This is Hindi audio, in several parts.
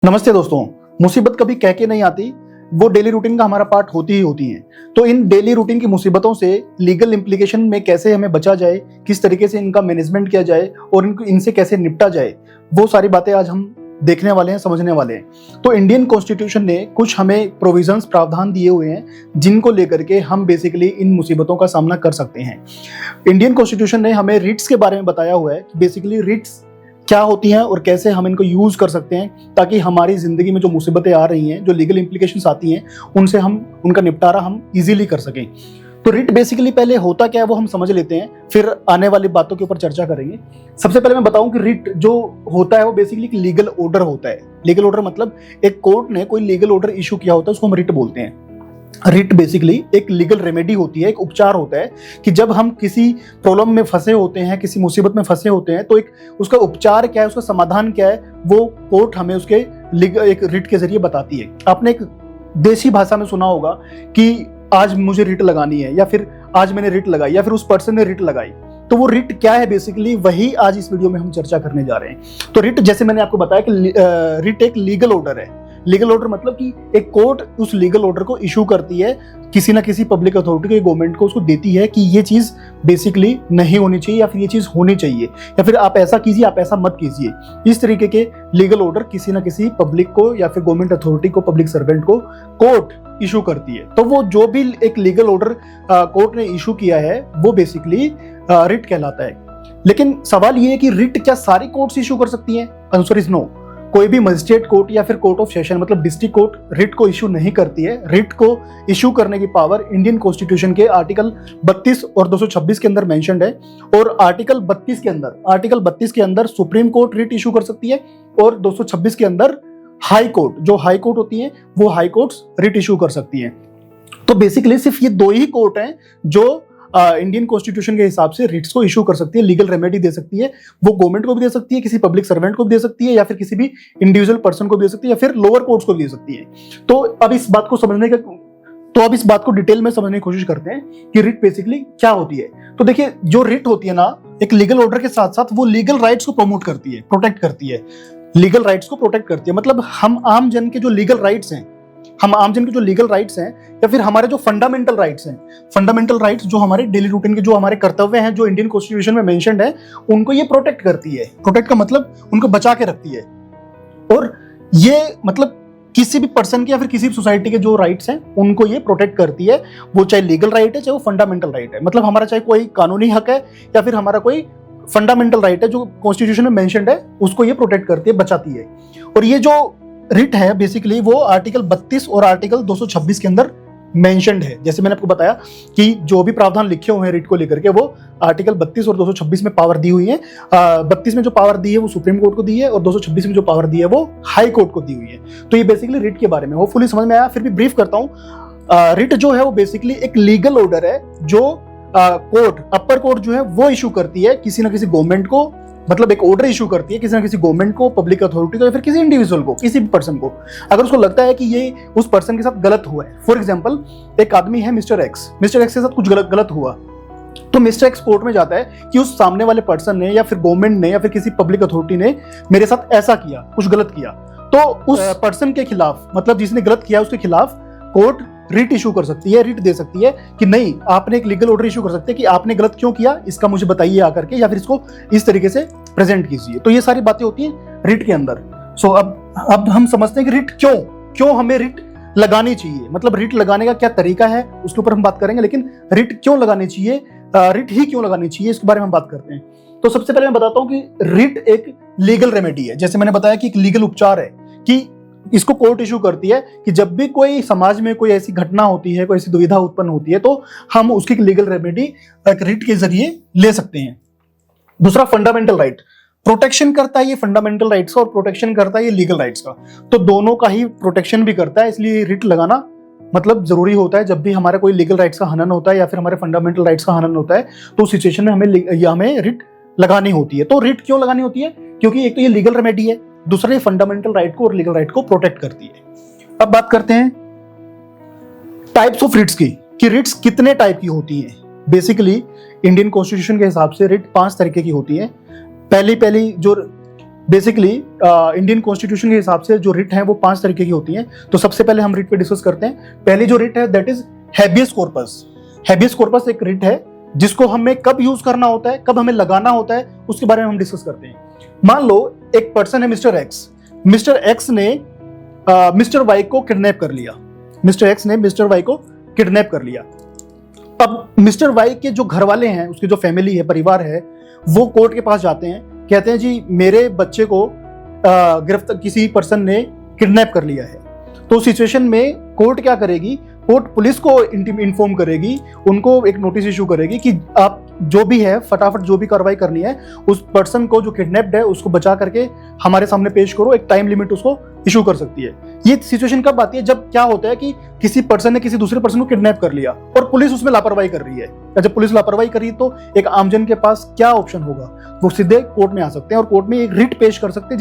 नमस्ते दोस्तों। मुसीबत कभी कह के नहीं आती, वो डेली रूटीन का हमारा पार्ट होती ही होती है। तो इन डेली रूटीन की मुसीबतों से लीगल इम्प्लीकेशन में कैसे हमें बचा जाए, किस तरीके से इनका मैनेजमेंट किया जाए और इनसे कैसे निपटा जाए, वो सारी बातें आज हम देखने वाले हैं, समझने वाले हैं। तो इंडियन कॉन्स्टिट्यूशन ने कुछ हमें प्रोविजंस, प्रावधान दिए हुए हैं जिनको लेकर के हम बेसिकली इन मुसीबतों का सामना कर सकते हैं। इंडियन कॉन्स्टिट्यूशन ने हमें रिट्स के बारे में बताया हुआ है कि बेसिकली रिट्स क्या होती हैं और कैसे हम इनको यूज कर सकते हैं ताकि हमारी जिंदगी में जो मुसीबतें आ रही हैं, जो लीगल इंप्लीकेशंस आती हैं, उनसे हम उनका निपटारा हम इजीली कर सकें। तो रिट बेसिकली पहले होता क्या है वो हम समझ लेते हैं, फिर आने वाली बातों के ऊपर चर्चा करेंगे। सबसे पहले मैं बताऊं कि रिट जो होता है वो बेसिकली एक लीगल ऑर्डर होता है। लीगल ऑर्डर मतलब एक कोर्ट ने कोई लीगल ऑर्डर इशू किया होता है, उसको हम रिट बोलते हैं। रिट बेसिकली एक लीगल रेमेडी होती है, एक उपचार होता है कि जब हम किसी प्रॉब्लम में फंसे होते हैं, किसी मुसीबत में फंसे होते हैं, तो एक उसका उपचार क्या है, उसका समाधान क्या है, वो कोर्ट हमें उसके एक रिट के जरिए बताती है। आपने एक देसी भाषा में सुना होगा कि आज मुझे रिट लगानी है, या फिर आज मैंने रिट लगाई, या फिर उस पर्सन ने रिट लगाई। तो वो रिट क्या है बेसिकली, वही आज इस वीडियो में हम चर्चा करने जा रहे हैं। तो रिट, जैसे मैंने आपको बताया कि रिट एक लीगल ऑर्डर है। लीगल ऑर्डर मतलब कि एक कोर्ट उस लीगल ऑर्डर को इशू करती है किसी ना किसी पब्लिक अथॉरिटी को, गवर्नमेंट को, उसको देती है कि ये चीज बेसिकली नहीं होनी चाहिए या फिर ये चीज होनी चाहिए, या फिर आप ऐसा कीजिए, आप ऐसा मत कीजिए। इस तरीके के लीगल ऑर्डर किसी ना किसी पब्लिक को या फिर गवर्नमेंट अथॉरिटी को, पब्लिक सर्वेंट को कोर्ट इशू करती है। तो वो जो भी एक लीगल ऑर्डर कोर्ट ने इशू किया है वो बेसिकली रिट कहलाता है। लेकिन सवाल ये है कि रिट क्या सारी कोर्ट्स इशू कर सकती हैं? Answer is no. कोई भी मजिस्ट्रेट कोर्ट या फिर कोर्ट ऑफ सेशन मतलब डिस्ट्रिक्ट कोर्ट रिट को इशू नहीं करती है। रिट को इशू करने की पावर इंडियन कॉन्स्टिट्यूशन के आर्टिकल 32 और 226 के अंदर मेंशन्ड है। और आर्टिकल 32 के अंदर सुप्रीम कोर्ट रिट इशू कर सकती है, और 226 के अंदर हाई कोर्ट, जो हाई कोर्ट होती है, वो हाई कोर्ट्स रिट इशू कर सकती है। तो बेसिकली सिर्फ ये दो ही कोर्ट हैं जो इंडियन कॉन्स्टिट्यूशन के हिसाब से रिट्स को इशू कर सकती है, लीगल रेमेडी दे सकती है। वो गवर्नमेंट को भी दे सकती है, किसी पब्लिक सर्वेंट को भी दे सकती है, या फिर किसी भी इंडिविजुअल पर्सन को भी दे सकती है, या फिर लोअर कोर्ट्स को भी दे सकती है। तो अब इस बात को डिटेल में समझने की कोशिश करते हैं कि रिट बेसिकली क्या होती है। तो देखिए, जो रिट होती है ना, एक लीगल ऑर्डर के साथ साथ वो लीगल राइट्स को प्रमोट करती है, प्रोटेक्ट करती है। लीगल राइट्स को प्रोटेक्ट करती है मतलब हम आम जन के जो लीगल राइट्स हैं, या फिर हमारे जो फंडामेंटल राइट्स जो हमारे डेली रूटीन के जो हमारे कर्तव्य हैं, जो इंडियन कॉन्स्टिट्यूशन में मेंशन्ड है, उनको ये प्रोटेक्ट करती है। प्रोटेक्ट का मतलब उनको बचा के रखती है। और ये मतलब किसी भी पर्सन के या फिर किसी भी सोसाइटी के जो राइट्स हैं उनको ये प्रोटेक्ट करती है। वो चाहे लीगल राइट है, चाहे वो फंडामेंटल राइट है। मतलब हमारा चाहे कोई कानूनी हक है या फिर हमारा कोई फंडामेंटल राइट है जो कॉन्स्टिट्यूशन में मेंशन्ड है, उसको ये प्रोटेक्ट करती है, बचाती है। और ये जो रिट है बेसिकली वो आर्टिकल 32 और आर्टिकल 226 के अंदर मेंशन्ड है। जैसे मैंने आपको बताया कि जो भी प्रावधान लिखे हुए हैं रिट को लेकर के, वो आर्टिकल 32 और 226 में पावर दी हुई है। 32 में जो पावर दी है वो सुप्रीम कोर्ट को दी है, और 226 में जो पावर दी है वो हाई कोर्ट को दी हुई है। तो ये बेसिकली रिट के बारे में होपफुली समझ में आया। फिर भी ब्रीफ करता हूँ। रिट जो है वो बेसिकली एक लीगल ऑर्डर है जो अपर कोर्ट जो है वो इशू करती है किसी ना किसी गवर्नमेंट को, मतलब एक ऑर्डर इशू करती है किसी ना किसी गवर्नमेंट को, पब्लिक अथॉरिटी को, या फिर किसी इंडिविजुअल को, किसी भी पर्सन को, अगर उसको लगता है कि ये उस पर्सन के साथ गलत हुआ है। फॉर एग्जांपल, एक आदमी है मिस्टर एक्स के साथ कुछ गलत हुआ, तो मिस्टर एक्स कोर्ट में जाता है कि उस सामने वाले पर्सन ने या फिर गवर्नमेंट ने या फिर किसी पब्लिक अथॉरिटी ने मेरे साथ ऐसा किया, कुछ गलत किया। तो उस पर्सन के खिलाफ, मतलब जिसने गलत किया उसके खिलाफ कोर्ट रिट इशू कर सकती है, रिट दे सकती है कि नहीं, आपने एक लीगल ऑर्डर इशू कर सकते हैं कि आपने गलत क्यों किया, इसका मुझे बताइए आकर के, या फिर इसको इस तरीके से प्रेजेंट कीजिए। तो ये सारी बातें होती हैं रिट के अंदर। सो अब हम समझते हैं कि रिट क्यों हमें रिट लगानी चाहिए, मतलब रिट लगाने का क्या तरीका है उसके ऊपर हम बात करेंगे। लेकिन रिट क्यों लगानी चाहिए, रिट ही क्यों लगानी चाहिए, इसके बारे में हम बात करते हैं। तो सबसे पहले मैं बताता हूँ कि रिट एक लीगल रेमेडी है। जैसे मैंने बताया कि एक लीगल उपचार है कि इसको कोर्ट इशू करती है कि जब भी कोई समाज में कोई ऐसी घटना होती है, कोई ऐसी दुविधा उत्पन्न होती है, तो हम उसकी लीगल रेमेडी एक रिट के जरिए ले सकते हैं। दूसरा, फंडामेंटल राइट, प्रोटेक्शन करता है ये फंडामेंटल राइट्स का और प्रोटेक्शन करता है ये लीगल राइट्स का। तो दोनों का ही प्रोटेक्शन भी करता है, इसलिए रिट लगाना मतलब जरूरी होता है। जब भी हमारे कोई लीगल राइट्स का हनन होता है या फिर हमारे फंडामेंटल राइट्स का हनन होता है, तो उस सिचुएशन में हमें रिट लगानी होती है। तो रिट क्यों लगानी होती है? क्योंकि एक तो ये लीगल रेमेडी है, दूसरा ये फंडामेंटल राइट को और लीगल राइट को प्रोटेक्ट करती है। अब बात करते हैं टाइप्स ऑफ रिट्स की, कि रिट्स कितने टाइप की होती हैं। बेसिकली इंडियन कॉन्स्टिट्यूशन के हिसाब से रिट 5 तरीके की होती है। पहली जो बेसिकली इंडियन कॉन्स्टिट्यूशन के हिसाब से जो रिट है वो 5 तरीके की होती हैं। तो सबसे पहले हम रिट पे डिस्कस करते हैं। पहली जो रिट है that is habeas corpus. Habeas corpus एक रिट है जिसको हमें कब यूज करना होता है, कब हमें लगाना होता है, उसके बारे में हम डिस्कस करते हैं। मान लो एक पर्सन है मिस्टर एक्स। मिस्टर एक्स ने मिस्टर वाई को किडनैप कर लिया। मिस्टर एक्स ने मिस्टर वाई को किडनैप कर लिया। अब मिस्टर वाई के जो घर वाले हैं, उसकी जो फैमिली है, परिवार है, वो कोर्ट के पास जाते हैं, कहते हैं जी मेरे बच्चे को गिरफ्तार किसी पर्सन ने किडनैप कर लिया है। तो सिचुएशन में कोर्ट क्या करेगी? कोर्ट पुलिस को इन्फॉर्म करेगी, उनको एक नोटिस इशू करेगी कि आप जो भी है फटाफट जो भी कार्रवाई करनी है उस पर्सन को जो किडनैप्ड है उसको बचा करके हमारे सामने पेश करो। एक टाइम लिमिट उसको इशू कर सकती है। ये सिचुएशन कब आती है? जब क्या होता है कि किसी पर्सन ने किसी दूसरे पर्सन को किडनैप कर लिया और पुलिस उसमें लापरवाही कर रही है। जब पुलिस लापरवाही कर रही है तो एक आमजन के पास क्या ऑप्शन होगा? वो सीधे कोर्ट में आ सकते हैं और कोर्ट में एक रिट पेश कर सकते हैं,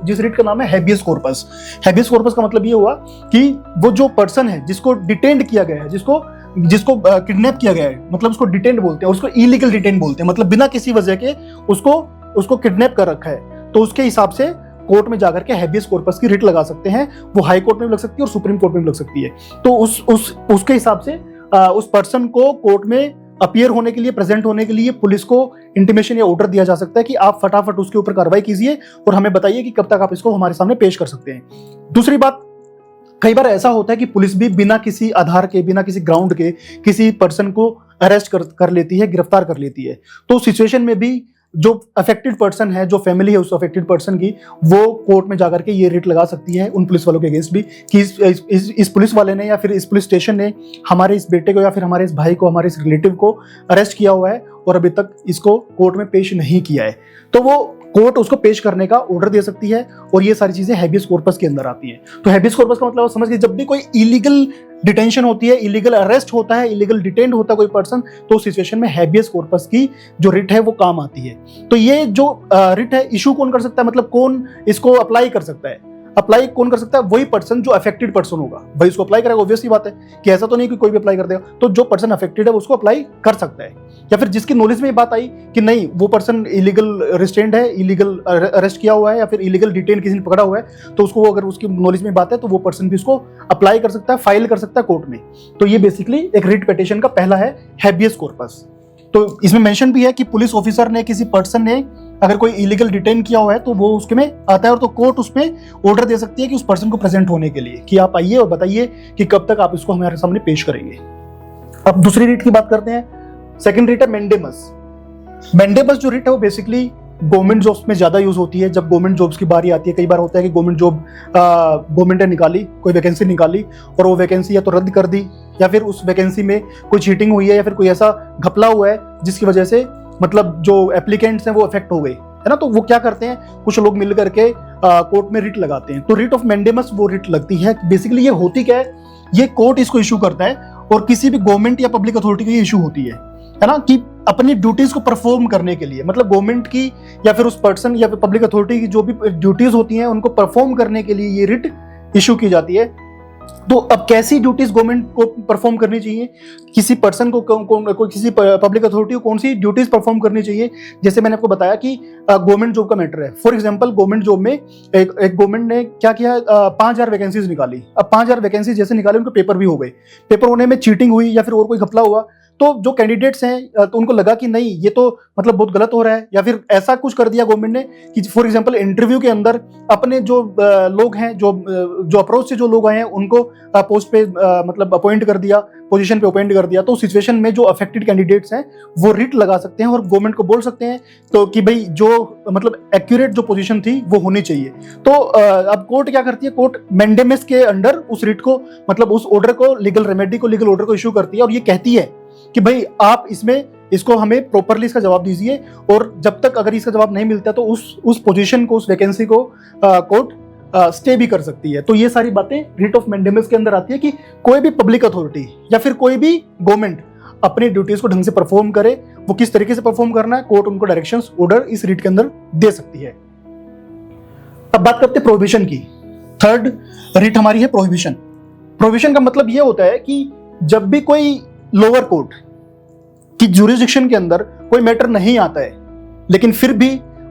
जिस रिट का नाम है हैबियस कॉर्पस। हैबियस कॉर्पस का मतलब ये हुआ कि वो जो पर्सन है जिसको डिटेंड किया गया है, जिसको किडनैप किया गया है, मतलब उसको डिटेंड बोलते हैं, उसको इलीगल डिटेंड बोलते हैं, मतलब बिना किसी वजह के उसको किडनैप कर रखा है। तो उसके हिसाब से कोर्ट में जाकर के हैबियस कॉर्पस की रिट लगा सकते हैं। वो हाई कोर्ट में भी लग सकती है और सुप्रीम कोर्ट में भी लग सकती है। तो उसके हिसाब से उस पर्सन को कोर्ट में अपीयर होने के लिए, प्रेजेंट होने के लिए पुलिस को इंटीमेशन या ऑर्डर दिया जा सकता है कि आप फटाफट उसके ऊपर कार्रवाई कीजिए और हमें बताइए कि कब तक आप इसको हमारे सामने पेश कर सकते हैं। दूसरी बात, कई बार ऐसा होता है कि पुलिस भी बिना किसी आधार के, बिना किसी ग्राउंड के किसी पर्सन को अरेस्ट कर लेती है, गिरफ्तार कर लेती है। तो सिचुएशन में भी जो अफेक्टेड पर्सन है, जो फैमिली है उस अफेक्टेड पर्सन की, वो कोर्ट में जाकर के ये रिट लगा सकती है उन पुलिस वालों के अगेंस्ट भी कि इस पुलिस वाले ने या फिर इस पुलिस स्टेशन ने हमारे इस बेटे को या फिर हमारे इस भाई को, हमारे इस रिलेटिव को अरेस्ट किया हुआ है और अभी तक इसको कोर्ट में पेश नहीं किया है। तो वो कोर्ट उसको पेश करने का ऑर्डर दे सकती है और ये सारी चीजें हैबियस कॉर्पस के अंदर आती हैं। तो हैबियस कॉर्पस का मतलब समझ लीजिए, जब भी कोई इलीगल डिटेंशन होती है, इलीगल अरेस्ट होता है, इलीगल डिटेंड होता है कोई पर्सन, तो उस सिचुएशन में हैबियस कॉर्पस की जो रिट है वो काम आती है। तो ये जो रिट है इशू कौन कर सकता है, मतलब कौन इसको अप्लाई कर सकता है? अप्लाई कौन कर सकता है? वही पर्सन जो अफेक्टेड पर्सन होगा, वही इसको अप्लाई करेगा। ऑब्वियसली बात है कि ऐसा तो नहीं कि कोई भी अप्लाई कर देगा। तो जो पर्सन अफेक्टेड है उसको अप्लाई कर सकता है। या फिर जिसकी नॉलेज में ये बात आई कि नहीं वो पर्सन इलीगल रिस्ट्रेंड है, इलीगल अरेस्ट किया हुआ है या फिर इलीगल डिटेन किसी ने पकड़ा हुआ है, तो उसको अगर उसकी नॉलेज में बात है तो वो पर्सन भी उसको अप्लाई कर सकता है, फाइल कर सकता है कोर्ट में। तो ये बेसिकली एक रिट पिटीशन का पहला है हैबियस कॉर्पस। तो इसमें मेंशन भी है कि पुलिस ऑफिसर ने, किसी पर्सन ने अगर कोई इलीगल डिटेन किया हुआ है तो वो उसके में आता है और तो कोर्ट उसमें ऑर्डर दे सकती है कि उस पर्सन को प्रेजेंट होने के लिए कि आप आइए और बताइए कि कब तक आप इसको हमारे सामने पेश करेंगे। अब दूसरी रिट की बात करते हैं। सेकंड रिट है मेंडेमस। मेंडेमस जो रिट है वो बेसिकली गवर्नमेंट जॉब्स में ज्यादा यूज होती है। जब गवर्नमेंट जॉब्स की बारी आती है, कई बार होता है कि गवर्नमेंट जॉब गवर्नमेंट ने निकाली, कोई वैकेंसी निकाली और वो वैकेंसी या तो रद्द कर दी या फिर उस वैकेंसी में कोई चीटिंग हुई है या फिर कोई ऐसा घपला हुआ है जिसकी वजह से मतलब जो एप्लीकेंट्स हैं वो अफेक्ट हो गए, है ना। तो वो क्या करते हैं, कुछ लोग मिल करके कोर्ट में रिट लगाते हैं। तो रिट ऑफ मेंडेमस वो रिट लगती है। बेसिकली ये होती क्या है, ये कोर्ट इसको इशू करता है और किसी भी गवर्नमेंट या पब्लिक अथॉरिटी की इशू होती है ना, कि अपनी ड्यूटीज को परफॉर्म करने के लिए, मतलब गवर्नमेंट की या फिर उस पर्सन या फिर पब्लिक अथॉरिटी की जो भी ड्यूटीज होती हैं उनको परफॉर्म करने के लिए ये रिट इशू की जाती है। तो अब कैसी ड्यूटीज गवर्नमेंट को परफॉर्म करनी चाहिए, किसी पर्सन को किसी पब्लिक अथॉरिटी को कौन सी ड्यूटीज परफॉर्म करनी चाहिए, जैसे मैंने आपको बताया कि गवर्नमेंट जॉब का मैटर है। फॉर एग्जांपल गवर्नमेंट जॉब में एक गवर्नमेंट ने क्या किया, 5000 वैकेंसीज निकाली। अब 5000 वैकेंसी जैसे निकाले उनको पेपर भी हो गए, पेपर होने में चीटिंग हुई या फिर और कोई घपला हुआ, तो जो कैंडिडेट्स हैं तो उनको लगा कि नहीं ये तो मतलब बहुत गलत हो रहा है, या फिर ऐसा कुछ कर दिया गवर्नमेंट ने कि फॉर एग्जांपल इंटरव्यू के अंदर अपने जो लोग हैं, जो अप्रोच से जो लोग आए हैं उनको पोस्ट पे मतलब अपॉइंट कर दिया, पोजीशन पे अपॉइंट कर दिया। तो सिचुएशन में जो अफेक्टेड कैंडिडेट्स हैं वो रिट लगा सकते हैं और गवर्नमेंट को बोल सकते हैं तो कि भाई जो मतलब एक्यूरेट जो पोजीशन थी वो होनी चाहिए। तो अब कोर्ट क्या करती है, कोर्ट मेंडेमस के अंडर उस रिट को, मतलब उस ऑर्डर को, लीगल रेमेडी को, लीगल ऑर्डर को इशू करती है और ये कहती है कि भाई आप इसको हमें प्रॉपरली इसका जवाब दीजिए, और जब तक अगर इसका जवाब नहीं मिलता तो उस पोजीशन को, उस वैकेंसी को कोर्ट स्टे भी कर सकती है। तो ये सारी बातें रिट ऑफ मेंडेमस के अंदर आती है कि कोई भी पब्लिक अथॉरिटी या फिर कोई भी गवर्नमेंट अपनी ड्यूटीज को ढंग से परफॉर्म करे, वो किस तरीके से परफॉर्म करना है, कोर्ट उनको डायरेक्शंस, ऑर्डर इस रिट के अंदर दे सकती है। अब बात करते हैं प्रोहिबिशन की। थर्ड रिट हमारी है प्रोहिबिशन। प्रोहिबिशन का मतलब ये होता है कि जब भी कोई लोअर कोर्ट की ज्यूरिसडिक्शन के अंदर कोई मैटर नहीं आता है, लेकिन फिर भी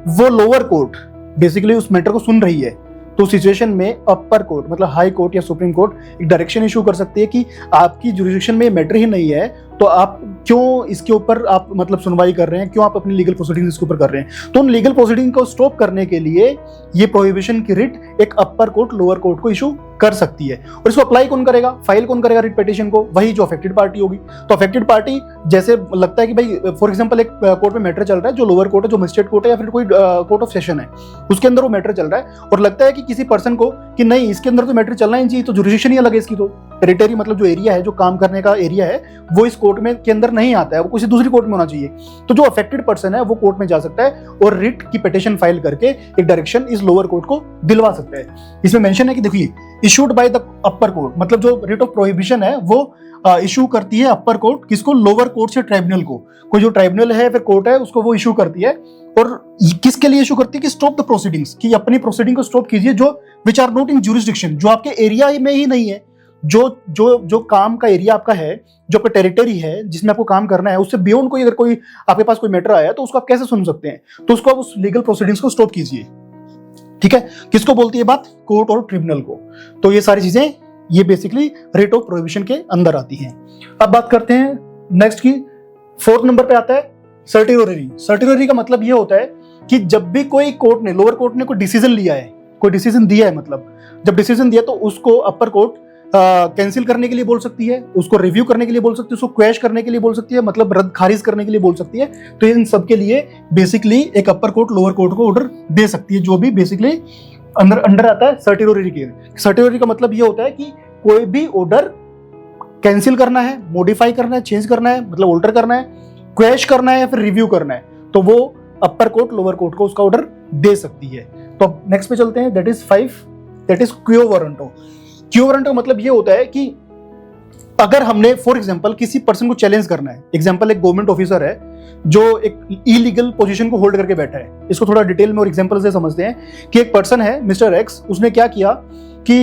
वो लोअर कोर्ट बेसिकली उस मैटर को सुन रही है, तो सिचुएशन में अपर कोर्ट मतलब हाई कोर्ट या सुप्रीम कोर्ट एक डायरेक्शन इशू कर सकती है कि आपकी जुरिडिक्शन में मैटर ही नहीं है, तो आप क्यों इसके ऊपर आप मतलब सुनवाई कर रहे हैं, क्यों आप अपनी लीगल प्रोसीडिंग इसके ऊपर कर रहे हैं। तो उन लीगल प्रोसीडिंग को स्टॉप करने के लिए ये प्रोहिबिशन की रिट एक अपर कोर्ट लोअर कोर्ट को इशू कर सकती है। और इसको अप्लाई कौन करेगा, फाइल कौन करेगा रिट पिटीशन को, वही जो अफेक्टेड पार्टी होगी। तो अफेक्टेड पार्टी जैसे लगता है कि भाई फॉर एग्जांपल एक कोर्ट में मैटर चल रहा है, जो लोअर कोर्ट है, जो मजिस्ट्रेट कोर्ट है या फिर कोई कोर्ट ऑफ सेशन है, उसके अंदर वो मैटर चल रहा है और लगता है कि किसी पर्सन को कि नहीं इसके अंदर तो मैटर चलना ही चाहिए, तो जुरिडिक्शन ही अलग है इसकी, तो टेरिटरी मतलब जो एरिया है, जो काम करने का एरिया है, वो इस कोर्ट में के अंदर नहीं आता है, वो किसी दूसरी कोर्ट में होना चाहिए। तो जो अफेक्टेड पर्सन है वो कोर्ट में जा सकता है और रिट की पिटीशन फाइल करके एक डायरेक्शन इस लोअर कोर्ट को दिलवा सकता है। इसमें मेंशन है कि देखिए issued by the upper court, मतलब जो रिट ऑफ प्रोहिबिशन है वो इशू करती है अपर कोर्ट, किसको, लोअर कोर्ट से ट्राइब्यूनल को। कोई जो ट्राइब्यूनल है फिर कोर्ट है उसको वो इशू करती है। और किसके लिए इशू करती है कि स्टॉप द प्रोसीडिंग्स, कि अपनी प्रोसीडिंग को स्टॉप कीजिए जो which are not in jurisdiction, जो आपके एरिया में ही नहीं है, जो काम का एरिया आपका है, जो आपका टेरिटरी है जिसमें आपको काम करना है, उससे बियॉन्ड कोई अगर कोई आपके पास कोई मैटर आया तो उसको आप कैसे सुन सकते हैं, तो उसको आप उस लीगल प्रोसीडिंग्स को स्टॉप कीजिए। ठीक है, किसको बोलती है बात, कोर्ट और ट्रिब्यूनल को। तो ये सारी चीजें ये बेसिकली रिट ऑफ प्रोहिबिशन के अंदर आती हैं। अब बात करते हैं नेक्स्ट की, 4th नंबर पे आता है सर्टिरोरी। सर्टिरोरी का मतलब ये होता है कि जब भी कोई कोर्ट ने, लोअर कोर्ट ने कोई डिसीजन लिया है, कोई डिसीजन दिया है, मतलब जब डिसीजन दिया तो उसको अपर कोर्ट कैंसिल करने के लिए बोल सकती है, उसको रिव्यू करने के लिए बोल सकती है, उसको क्वेश करने के लिए बोल सकती है, मतलब रद्द खारिज करने के लिए बोल सकती है। तो इन सब के लिए बेसिकली एक अपर कोर्ट लोअर कोर्ट को ऑर्डर दे सकती है, जो भी बेसिकली अंडर आता है सर्टिरोरी के। सर्टिरोरी का मतलब ये होता है कि कोई भी ऑर्डर कैंसिल करना है, मॉडिफाई करना है, चेंज करना है, मतलब ऑल्टर करना है, क्वेश करना है या फिर रिव्यू करना है, तो वो अपर कोर्ट लोअर कोर्ट को उसका ऑर्डर दे सकती है। तो नेक्स्ट पे चलते हैं, दैट इज 5, दैट इज क्यो वारंटो। क्यो वारंटो का मतलब ये होता है कि अगर हमने फॉर एग्जांपल किसी पर्सन को चैलेंज करना है, एग्जांपल एक गवर्नमेंट ऑफिसर है जो एक इलीगल पोजीशन को होल्ड करके बैठा है, इसको थोड़ा डिटेल में और एग्जांपल से समझते हैं कि एक पर्सन है मिस्टर एक्स, उसने क्या किया कि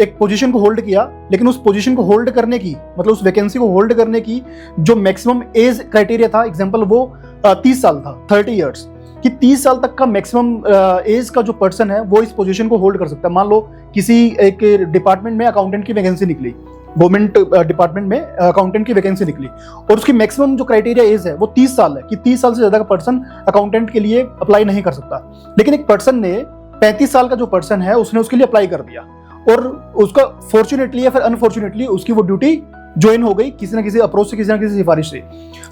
एक पोजीशन को होल्ड किया, लेकिन उस पोजीशन को होल्ड करने की, मतलब उस वैकेंसी को होल्ड करने की जो मैक्सिमम एज क्राइटेरिया था, एग्जांपल वो 30 साल था, 30 इयर्स, कि 30 साल तक का मैक्सिमम एज का जो पर्सन है वो इस पोजीशन को होल्ड कर सकता है। मान लो किसी एक डिपार्टमेंट में अकाउंटेंट की वैकेंसी निकली, गवर्नमेंट डिपार्टमेंट में अकाउंटेंट की वैकेंसी निकली और उसकी मैक्सिमम जो क्राइटेरिया एज है वो 30 साल है, कि 30 साल से ज्यादा का पर्सन अकाउंटेंट के लिए अप्लाई नहीं कर सकता। लेकिन एक पर्सन ने 35 साल का जो पर्सन है उसने उसके लिए अप्लाई कर दिया और उसका फॉर्चुनेटली या फिर अनफॉर्चुनेटली उसकी वो ड्यूटी ज्वाइन हो गई किसी ना किसी अप्रोच से, किसी ना किसी सिफारिश से।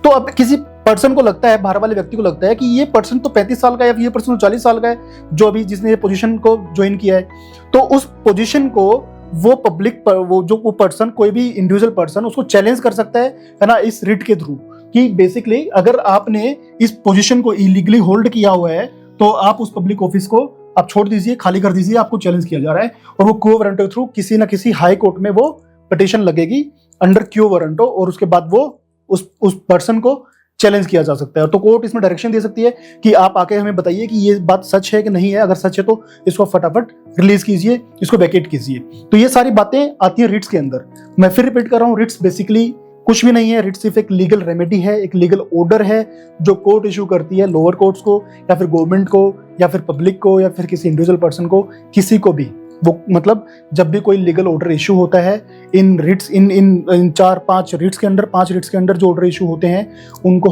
तो अब किसी पर्सन को लगता है, बाहर वाले व्यक्ति को लगता है कि ये पर्सन तो 35 साल का है या ये पर्सन तो 40 साल का है जो अभी जिसने ये पोजीशन को ज्वाइन किया है, तो उस पोजीशन को वो पब्लिक पर, वो पर्सन, कोई भी इंडिविजुअल पर्सन उसको चैलेंज कर सकता है ना, इस रिट के थ्रू, कि बेसिकली अगर आपने इस पोजीशन को इलीगली होल्ड किया हुआ है तो आप उस पब्लिक ऑफिस को आप छोड़ दीजिए, खाली कर दीजिए, आपको चैलेंज किया जा रहा है। और वो क्यो वारंटो के थ्रू किसी ना किसी हाई कोर्ट में वो पिटीशन लगेगी अंडर क्यो वारंटो और उसके बाद वो उस पर्सन को चैलेंज किया जा सकता है। तो कोर्ट इसमें डायरेक्शन दे सकती है कि आप आके हमें बताइए कि ये बात सच है कि नहीं है, अगर सच है तो इसको फटाफट रिलीज कीजिए, इसको वैकेट कीजिए। तो ये सारी बातें आती हैं रिट्स के अंदर। मैं फिर रिपीट कर रहा हूँ, रिट्स बेसिकली कुछ भी नहीं है, रिट सिर्फ एक लीगल रेमेडी है, एक लीगल ऑर्डर है जो कोर्ट इशू करती है लोअर कोर्ट्स को या फिर गवर्नमेंट को या फिर पब्लिक को या फिर किसी इंडिविजुअल पर्सन को, किसी को भी। वो मतलब जब भी कोई लीगल ऑर्डर इशू होता है इन रिट्स, इन 4-5 रिट्स के अंडर, 5 रिट्स के अंडर जो ऑर्डर इशू होते हैं उनको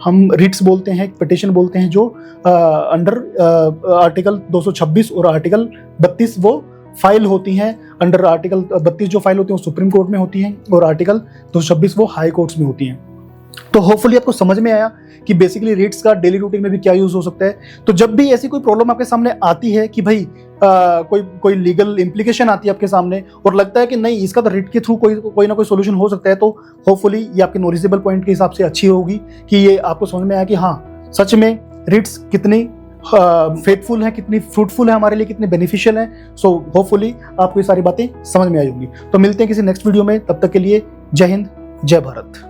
हम रिट्स बोलते हैं, पिटीशन बोलते हैं, जो अंडर आर्टिकल 226 और आर्टिकल 32 वो फाइल होती हैं। अंडर आर्टिकल 32 जो फाइल होती है वो सुप्रीम कोर्ट में होती हैं और आर्टिकल 226 वो हाई कोर्ट्स में होती हैं। तो होपफुली आपको समझ में आया कि बेसिकली रिट्स का डेली रूटीन में भी क्या यूज हो सकता है। तो जब भी ऐसी कोई प्रॉब्लम आपके सामने आती है कि भाई कोई लीगल इम्प्लीकेशन आती है आपके सामने और लगता है कि नहीं इसका तो रिट के थ्रू कोई ना कोई सोल्यूशन हो सकता है, तो होपफुली ये आपके नॉलेजेबल पॉइंट के हिसाब से अच्छी होगी कि ये आपको समझ में आया कि हाँ सच में रिट्स कितनी फेथफुल है, कितनी फ्रूटफुल है हमारे लिए, कितनी बेनिफिशियल है। सो होपफुली आपको ये सारी बातें समझ में आई होंगी। तो मिलते हैं किसी नेक्स्ट वीडियो में, तब तक के लिए जय हिंद, जय भारत।